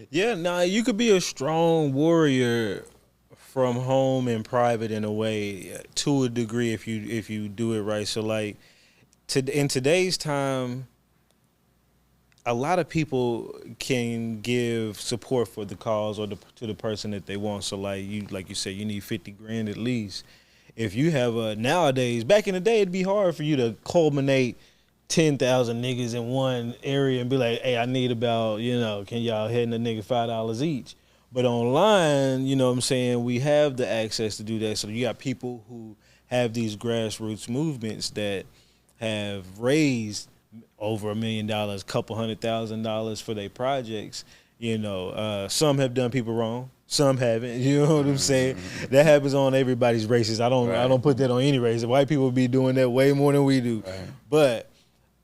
Yeah, nah, you could be a strong warrior from home and private in a way to a degree if you do it right. So like in today's time, a lot of people can give support for the cause or to the person that they want. So like you said, you need 50 grand at least. If you have a nowadays, back in the day, it'd be hard for you to culminate 10,000 niggas in one area and be like, hey, I need about, can y'all hand a nigga $5 each? But online, you know what I'm saying, we have the access to do that. So you got people who have these grassroots movements that have raised over $1 million, couple $100,000 for their projects. Some have done people wrong. Some haven't. You know what I'm saying? That happens on everybody's races. I don't put that on any race. White people be doing that way more than we do. Right. But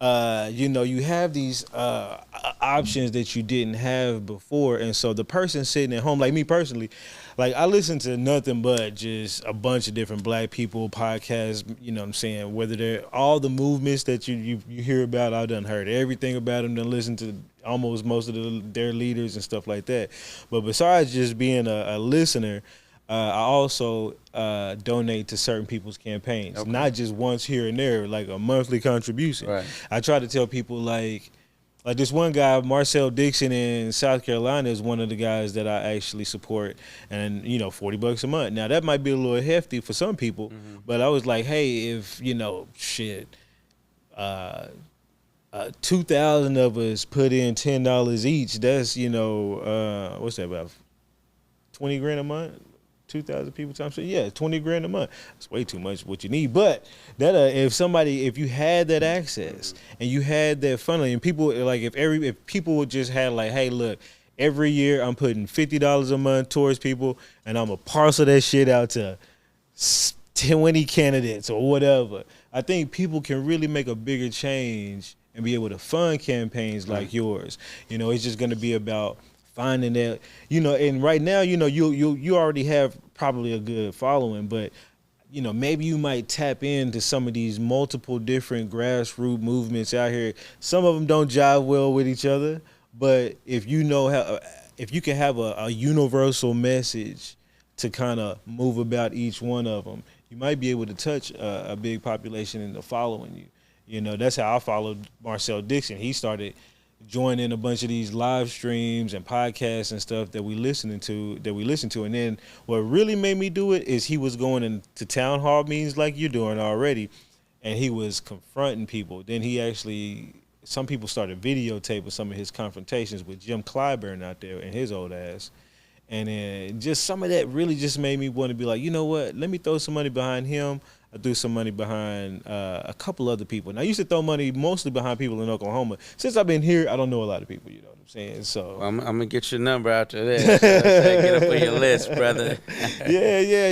you have these options that you didn't have before, and so the person sitting at home, like me personally, like I listen to nothing but just a bunch of different black people podcasts. You know what I'm saying? Whether they're all the movements that you hear about, I've done heard everything about them. Done listened to almost most of their leaders and stuff like that. But besides just being a listener, I also donate to certain people's campaigns, not just once here and there, like a monthly contribution. Right. I try to tell people like this one guy, Marcel Dixon in South Carolina, is one of the guys that I actually support, and $40 a month. Now that might be a little hefty for some people, but I was like, hey, if 2,000 of us put in $10 each, that's what's that, about 20 grand a month? 2,000 people times, so yeah, 20 grand a month. That's way too much what you need. But that if you had that access and you had that funneling, and people like if people would just had like, hey, look, every year I'm putting $50 a month towards people, and I'm gonna parcel that shit out to 20 candidates or whatever. I think people can really make a bigger change and be able to fund campaigns like yours. It's just gonna be about finding that, and right now, you already have probably a good following, but maybe you might tap into some of these multiple different grassroots movements out here. Some of them don't jive well with each other, but if you can have a universal message to kind of move about each one of them, you might be able to touch a big population into following you. That's how I followed Marcel Dixon. He started joining a bunch of these live streams and podcasts and stuff that we listen to. And then what really made me do it is he was going into town hall meetings like you're doing already, and he was confronting people. Then some people started videotaping some of his confrontations with Jim Clyburn out there and his old ass. And then just some of that really just made me want to be like, you know what, let me throw some money behind him. I threw some money behind a couple other people. And I used to throw money mostly behind people in Oklahoma. Since I've been here, I don't know a lot of people, you know what I'm saying? So I'm going to get your number after this. Get up on your list, brother. Yeah.